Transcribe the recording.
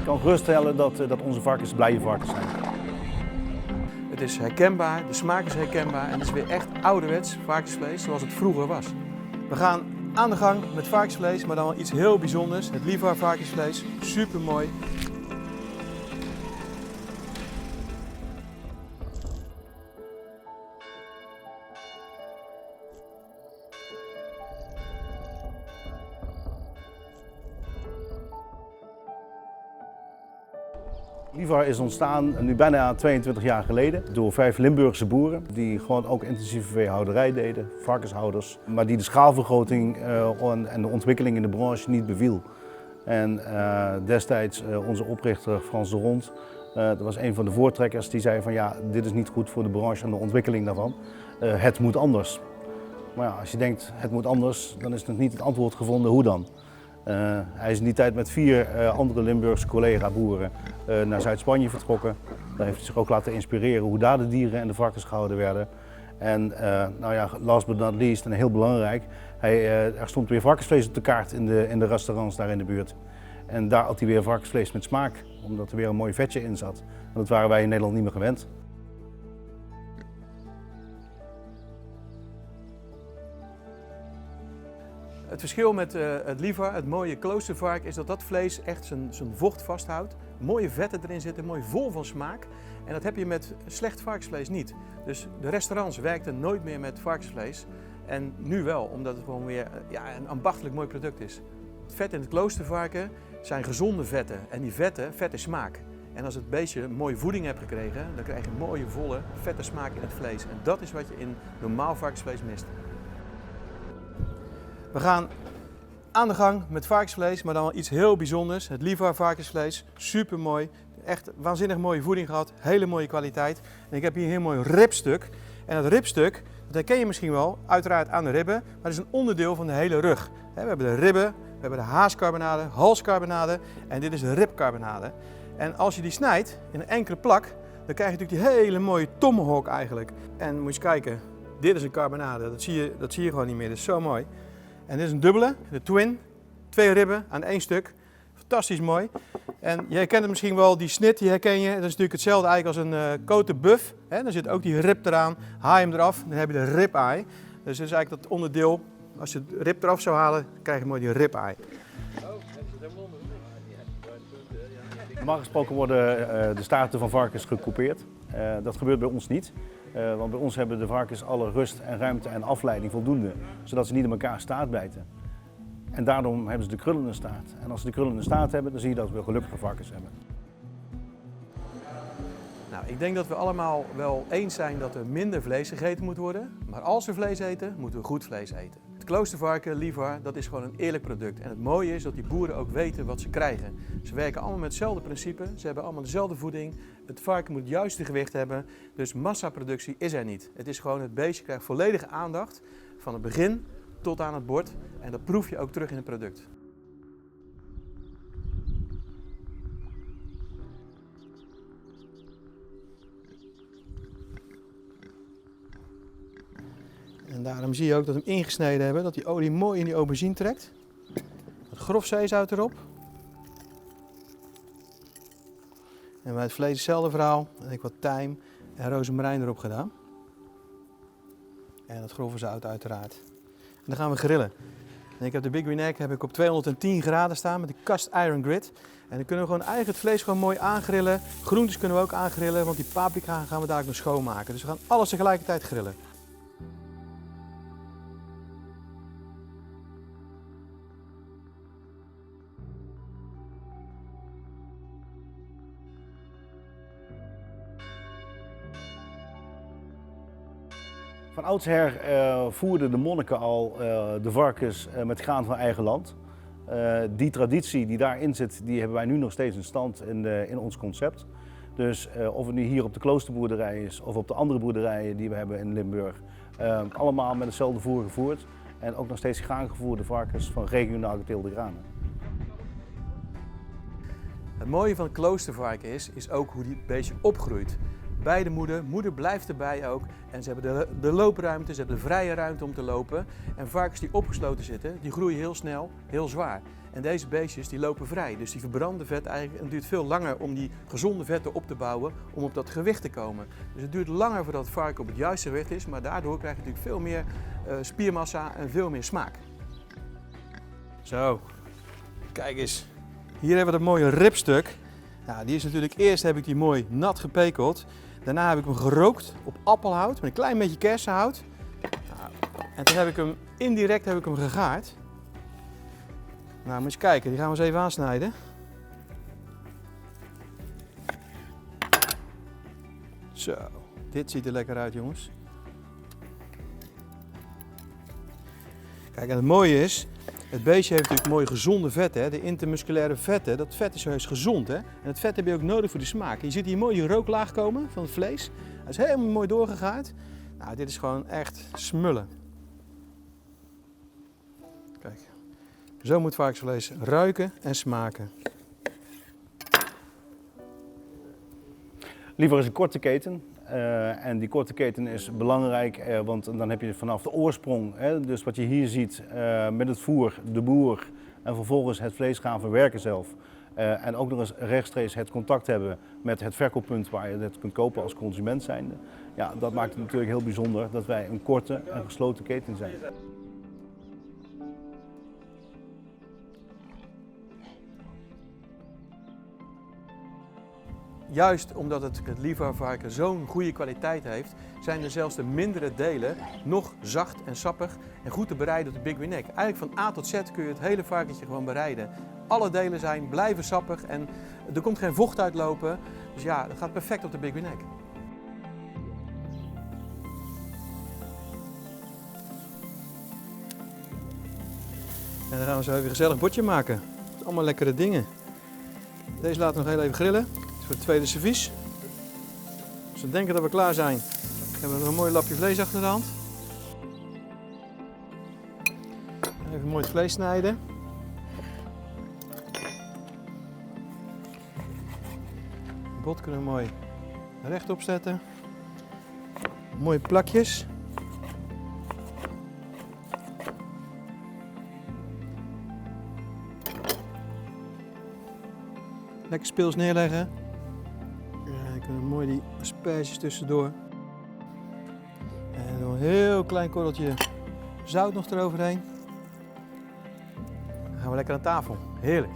Ik kan geruststellen dat onze varkens blije varkens zijn. Het is herkenbaar, de smaak is herkenbaar en het is weer echt ouderwets varkensvlees zoals het vroeger was. We gaan aan de gang met varkensvlees, maar dan wel iets heel bijzonders. Het Livar varkensvlees, super mooi. Livar is ontstaan nu bijna 22 jaar geleden door 5 Limburgse boeren die gewoon ook intensieve veehouderij deden, varkenshouders, maar die de schaalvergroting en de ontwikkeling in de branche niet beviel. En destijds onze oprichter Frans de Rond, dat was een van de voortrekkers, die zei van ja, dit is niet goed voor de branche en de ontwikkeling daarvan. Het moet anders. Maar ja, als je denkt het moet anders, dan is nog niet het antwoord gevonden hoe dan. Hij is in die tijd met 4 andere Limburgse collega-boeren naar Zuid-Spanje vertrokken. Daar heeft hij zich ook laten inspireren hoe daar de dieren en de varkens gehouden werden. En nou ja, last but not least, en heel belangrijk, er stond weer varkensvlees op de kaart in de restaurants daar in de buurt. En daar had hij weer varkensvlees met smaak, omdat er weer een mooi vetje in zat. En dat waren wij in Nederland niet meer gewend. Het verschil met het Livar, het mooie kloostervark, is dat dat vlees echt zijn vocht vasthoudt. Mooie vetten erin zitten, mooi vol van smaak. En dat heb je met slecht varkensvlees niet. Dus de restaurants werkten nooit meer met varkensvlees. En nu wel, omdat het gewoon weer een ambachtelijk mooi product is. Het vet in het kloostervarken zijn gezonde vetten. En die vetten, vet is smaak. En als het beestje een mooie voeding hebt gekregen, dan krijg je een mooie, volle, vette smaak in het vlees. En dat is wat je in normaal varkensvlees mist. We gaan aan de gang met varkensvlees, maar dan wel iets heel bijzonders. Het Livar varkensvlees, super mooi. Echt waanzinnig mooie voeding gehad, hele mooie kwaliteit. En ik heb hier een heel mooi ribstuk. En dat ribstuk, dat herken je misschien wel, uiteraard aan de ribben, maar het is een onderdeel van de hele rug. We hebben de ribben, we hebben de haascarbonade, halscarbonade en dit is de ribcarbonade. En als je die snijdt in een enkele plak, dan krijg je natuurlijk die hele mooie tomahawk eigenlijk. En moet je eens kijken, dit is een carbonade, dat zie je gewoon niet meer, dat is zo mooi. En dit is een dubbele, de twin, 2 ribben aan 1 stuk. Fantastisch mooi. En je herkent het misschien wel, die snit, die herken je. Dat is natuurlijk hetzelfde eigenlijk als een côte bœuf. Dan zit ook die rib eraan, haal je hem eraf, dan heb je de rib-eye. Dus dat is eigenlijk dat onderdeel, als je de rib eraf zou halen, dan krijg je mooi die rib-eye. Normaal gesproken worden de staarten van varkens gecoupeerd. Dat gebeurt bij ons niet. Want bij ons hebben de varkens alle rust en ruimte en afleiding voldoende, zodat ze niet in elkaar staart bijten. En daarom hebben ze de krullende staart. En als ze de krullende staart hebben, dan zie je dat we gelukkige varkens hebben. Nou, ik denk dat we allemaal wel eens zijn dat er minder vlees gegeten moet worden. Maar als we vlees eten, moeten we goed vlees eten. Het kloostervarken, Livar, dat is gewoon een eerlijk product. En het mooie is dat die boeren ook weten wat ze krijgen. Ze werken allemaal met hetzelfde principe, ze hebben allemaal dezelfde voeding. Het varken moet het juiste gewicht hebben, dus massaproductie is er niet. Het is gewoon, het beestje krijgt volledige aandacht van het begin tot aan het bord. En dat proef je ook terug in het product. En daarom zie je ook dat we hem ingesneden hebben, dat die olie mooi in die aubergine trekt. Wat grof zeezout erop. En bij het vlees hetzelfde verhaal. Dan heb ik wat tijm en rozemarijn erop gedaan. En dat grove zout uiteraard. En dan gaan we grillen. En ik heb de Big Green Egg op 210 graden staan met de cast iron grid. En dan kunnen we gewoon eigenlijk het vlees gewoon mooi aangrillen. Groentes kunnen we ook aangrillen, want die paprika gaan we dadelijk nog schoonmaken. Dus we gaan alles tegelijkertijd grillen. Van oudsher voerden de monniken al de varkens met graan van eigen land. Die traditie die daarin zit, die hebben wij nu nog steeds in stand in ons concept. Dus of het nu hier op de kloosterboerderij is of op de andere boerderijen die we hebben in Limburg, allemaal met hetzelfde voer gevoerd. En ook nog steeds graangevoerde varkens van regionaal geteelde granen. Het mooie van het kloostervarken is ook hoe die beestje opgroeit. bij de moeder. Moeder blijft erbij ook. En ze hebben de loopruimte, ze hebben de vrije ruimte om te lopen. En varkens die opgesloten zitten, die groeien heel snel, heel zwaar. En deze beestjes die lopen vrij, dus die verbranden vet eigenlijk. Het duurt veel langer om die gezonde vetten op te bouwen, om op dat gewicht te komen. Dus het duurt langer voordat het varken op het juiste gewicht is, maar daardoor krijg je natuurlijk veel meer spiermassa en veel meer smaak. Zo, kijk eens. Hier hebben we dat mooie ribstuk. Nou, die is natuurlijk, eerst heb ik die mooi nat gepekeld. Daarna heb ik hem gerookt op appelhout met een klein beetje kersenhout. Nou, en toen heb ik hem indirect gegaard. Nou, moet je kijken, die gaan we eens even aansnijden. Zo, dit ziet er lekker uit, jongens. Kijk, en het mooie is, het beestje heeft natuurlijk mooie gezonde vetten, hè? De intermusculaire vetten. Dat vet is juist gezond, hè? En het vet heb je ook nodig voor de smaak. Je ziet hier mooi die rooklaag komen van het vlees. Dat is helemaal mooi doorgegaard. Nou, dit is gewoon echt smullen. Kijk, zo moet varkensvlees ruiken en smaken. Liever is een korte keten. En die korte keten is belangrijk, want dan heb je vanaf de oorsprong, dus wat je hier ziet met het voer, de boer en vervolgens het vlees gaan verwerken zelf. En ook nog eens rechtstreeks het contact hebben met het verkooppunt waar je het kunt kopen als consument zijnde. Ja, dat maakt het natuurlijk heel bijzonder dat wij een korte en gesloten keten zijn. Juist omdat het Lievervarken zo'n goede kwaliteit heeft, zijn er zelfs de mindere delen nog zacht en sappig en goed te bereiden op de Big Wing Neck. Eigenlijk van A tot Z kun je het hele varkentje gewoon bereiden. Alle delen blijven sappig en er komt geen vocht uitlopen. Dus ja, dat gaat perfect op de Big Wing Neck. En dan gaan we zo even een gezellig bordje maken. Allemaal lekkere dingen. Deze laten we nog heel even grillen. Voor het tweede servies. Als we denken dat we klaar zijn, hebben we nog een mooi lapje vlees achter de hand. Even mooi het vlees snijden. Het bot kunnen we mooi rechtop zetten. Mooie plakjes. Lekker speels neerleggen. Dan kunnen we mooi die asperges tussendoor. En een heel klein korreltje zout nog eroverheen. Dan gaan we lekker aan tafel. Heerlijk.